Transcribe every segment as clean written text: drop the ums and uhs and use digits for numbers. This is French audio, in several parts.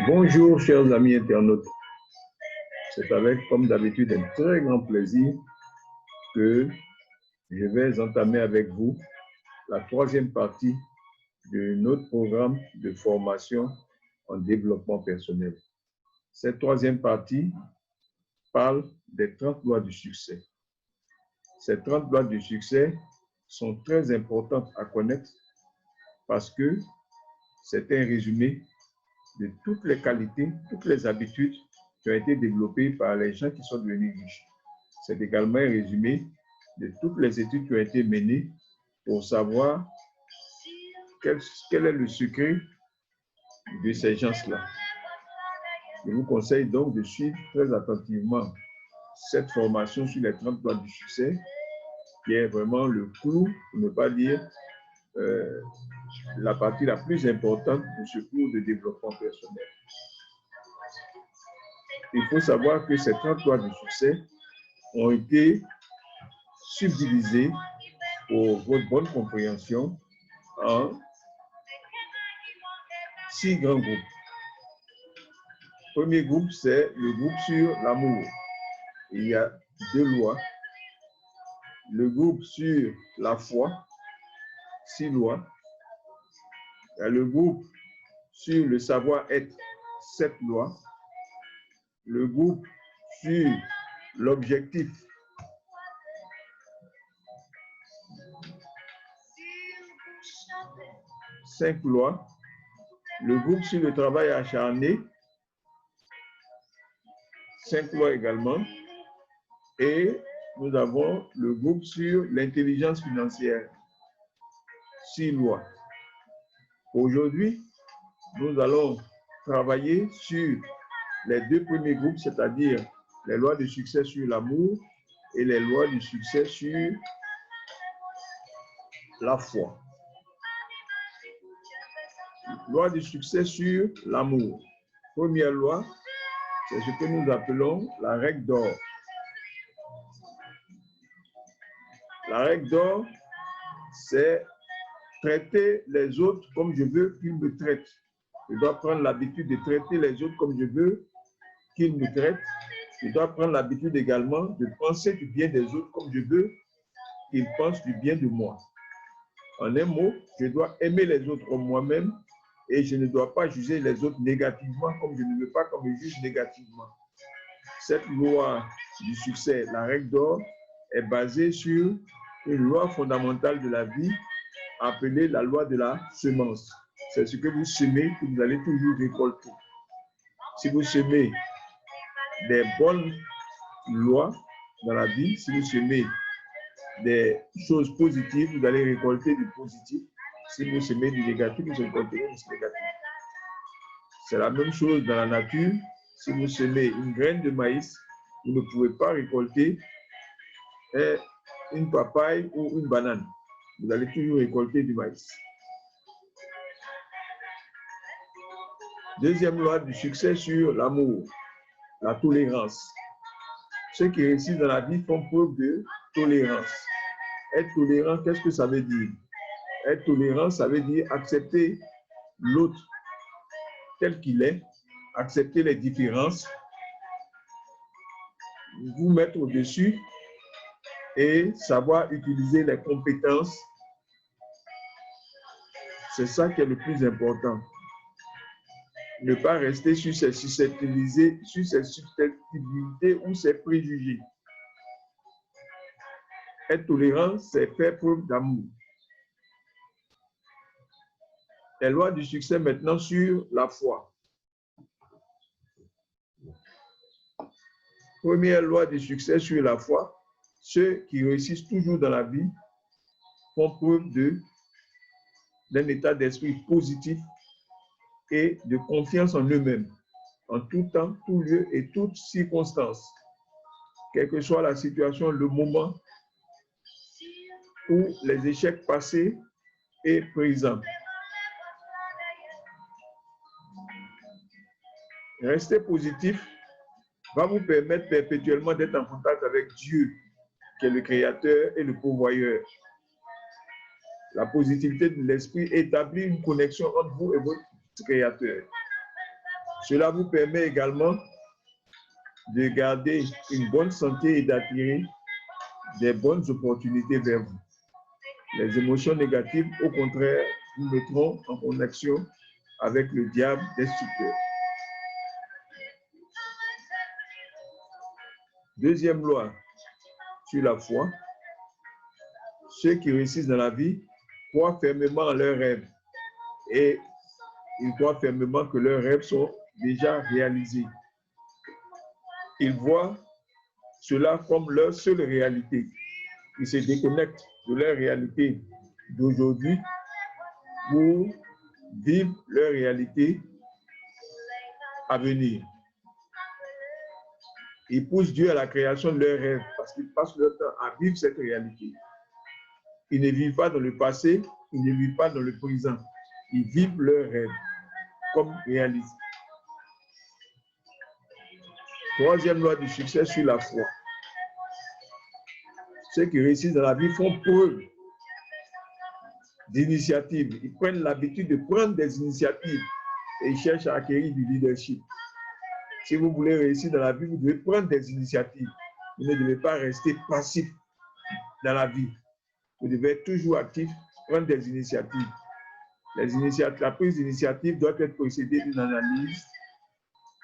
Bonjour, chers amis internautes. C'est avec, comme d'habitude, un très grand plaisir que je vais entamer avec vous la troisième partie de notre programme de formation en développement personnel. Cette troisième partie parle des 30 lois du succès. Ces 30 lois du succès sont très importantes à connaître parce que c'est un résumé de toutes les qualités, toutes les habitudes qui ont été développées par les gens qui sont devenus riches. C'est également un résumé de toutes les études qui ont été menées pour savoir quel est le secret de ces gens-là. Je vous conseille donc de suivre très attentivement cette formation sur les 30 lois du succès, qui est vraiment le clou, pour ne pas dire la partie la plus importante de ce cours de développement personnel. Il faut savoir que ces 30 lois du succès ont été subdivisées pour votre bonne compréhension en 6 grands groupes. Le premier groupe, c'est le groupe sur l'amour. Il y a 2 lois. Le groupe sur la foi, 6 lois. Il y a le groupe sur le savoir-être, 7 lois. Le groupe sur l'objectif, 5 lois. Le groupe sur le travail acharné, 5 lois également. Et nous avons le groupe sur l'intelligence financière, 6 lois. Aujourd'hui, nous allons travailler sur les 2 premiers groupes, c'est-à-dire les lois de succès sur l'amour et les lois du succès sur la foi. Loi du succès sur l'amour. Première loi, c'est ce que nous appelons la règle d'or. La règle d'or, c'est traiter les autres comme je veux qu'ils me traitent. Je dois prendre l'habitude de traiter les autres comme je veux qu'ils me traitent. Je dois prendre l'habitude également de penser du bien des autres comme je veux qu'ils pensent du bien de moi. En un mot, je dois aimer les autres comme moi-même et je ne dois pas juger les autres négativement comme je ne veux pas qu'on me juge négativement. Cette loi du succès, la règle d'or, est basée sur une loi fondamentale de la vie appelée la loi de la semence. C'est ce que vous semez que vous allez toujours récolter. Si vous semez des bonnes lois dans la vie, si vous semez des choses positives, vous allez récolter du positif. Si vous semez du négatif, vous récolterez du négatif. C'est la même chose dans la nature. Si vous semez une graine de maïs, vous ne pouvez pas récolter une papaye ou une banane. Vous allez toujours récolter du maïs. Deuxième loi du succès sur l'amour, la tolérance. Ceux qui réussissent dans la vie font preuve de tolérance. Être tolérant, qu'est-ce que ça veut dire? Être tolérant, ça veut dire accepter l'autre tel qu'il est, accepter les différences, vous mettre au-dessus et savoir utiliser les compétences. C'est ça qui est le plus important. Ne pas rester sur ses susceptibilités ou ses préjugés. Être tolérant, c'est faire preuve d'amour. Les lois du succès maintenant sur la foi. Première loi du succès sur la foi, ceux qui réussissent toujours dans la vie font preuve d'un état d'esprit positif et de confiance en eux-mêmes, en tout temps, tout lieu et toutes circonstances, quelle que soit la situation, le moment ou les échecs passés et présents. Rester positif va vous permettre perpétuellement d'être en contact avec Dieu, qui est le créateur et le pourvoyeur. La positivité de l'esprit établit une connexion entre vous et créateur. Cela vous permet également de garder une bonne santé et d'attirer des bonnes opportunités vers vous. Les émotions négatives, au contraire, vous mettront en connexion avec le diable destructeur. Deuxième loi sur la foi. Ceux qui réussissent dans la vie croient fermement en leurs rêves et ils croient fermement que leurs rêves sont déjà réalisés. Ils voient cela comme leur seule réalité. Ils se déconnectent de leur réalité d'aujourd'hui pour vivre leur réalité à venir. Ils poussent Dieu à la création de leurs rêves parce qu'ils passent leur temps à vivre cette réalité. Ils ne vivent pas dans le passé, ils ne vivent pas dans le présent. Ils vivent leurs rêves comme réalisés. Troisième loi du succès sur la foi. Ceux qui réussissent dans la vie font preuve d'initiative. Ils prennent l'habitude de prendre des initiatives et ils cherchent à acquérir du leadership. Si vous voulez réussir dans la vie, vous devez prendre des initiatives. Vous ne devez pas rester passif dans la vie. Vous devez être toujours actif, prendre des initiatives. La prise d'initiative doit être précédée d'une analyse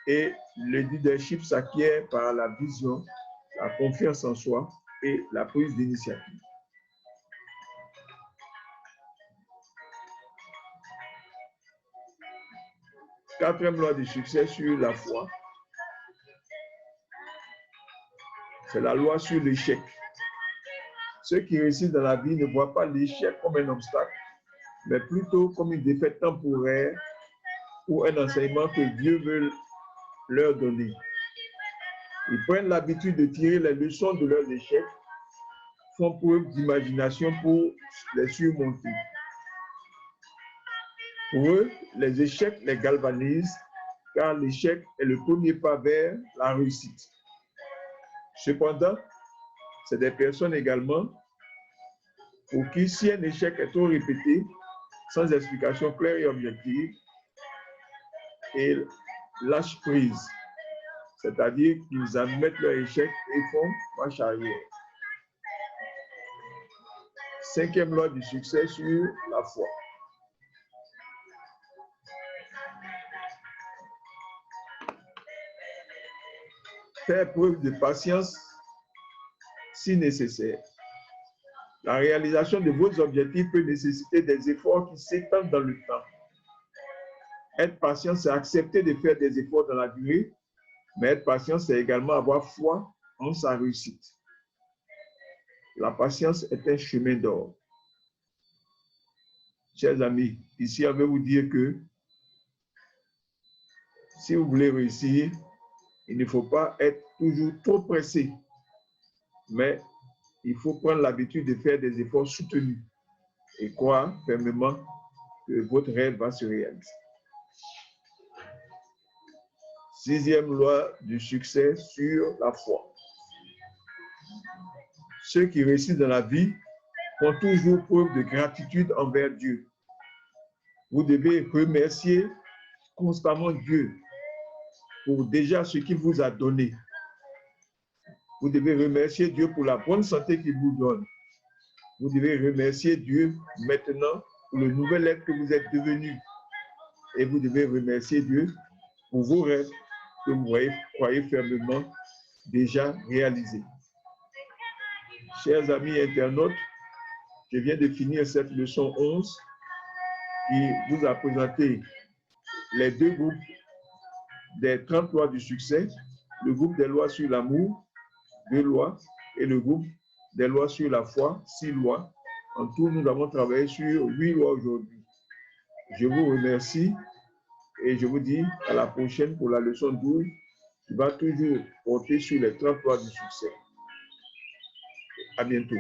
et le leadership s'acquiert par la vision, la confiance en soi et la prise d'initiative. Quatrième loi du succès sur la foi, c'est la loi sur l'échec. Ceux qui réussissent dans la vie ne voient pas l'échec comme un obstacle, mais plutôt comme une défaite temporaire ou un enseignement que Dieu veut leur donner. Ils prennent l'habitude de tirer les leçons de leurs échecs, font preuve d'imagination pour les surmonter. Pour eux, les échecs les galvanisent, car l'échec est le premier pas vers la réussite. Cependant, c'est des personnes également pour qui, si un échec est trop répété, sans explication claire et objective, ils lâchent prise, c'est-à-dire qu'ils admettent leur échec et font marche arrière. Cinquième loi du succès sur la foi. Faire preuve de patience si nécessaire. La réalisation de vos objectifs peut nécessiter des efforts qui s'étendent dans le temps. Être patient, c'est accepter de faire des efforts dans la durée, mais être patient, c'est également avoir foi en sa réussite. La patience est un chemin d'or. Chers amis, ici, on veut vous dire que si vous voulez réussir, il ne faut pas être toujours trop pressé, mais il faut prendre l'habitude de faire des efforts soutenus et croire fermement que votre rêve va se réaliser. Sixième loi du succès sur la foi. Ceux qui réussissent dans la vie font toujours preuve de gratitude envers Dieu. Vous devez remercier constamment Dieu pour déjà ce qu'il vous a donné. Vous devez remercier Dieu pour la bonne santé qu'il vous donne. Vous devez remercier Dieu maintenant pour le nouvel être que vous êtes devenu. Et vous devez remercier Dieu pour vos rêves que vous croyez fermement déjà réalisés. Chers amis internautes, je viens de finir cette leçon 11 qui vous a présenté les deux groupes des 30 lois du succès, le groupe des lois sur l'amour, 2 lois, et le groupe des lois sur la foi, 6 lois. En tout, nous avons travaillé sur 8 lois aujourd'hui. Je vous remercie et je vous dis à la prochaine pour la leçon 12 qui va toujours porter sur les 30 lois du succès. À bientôt.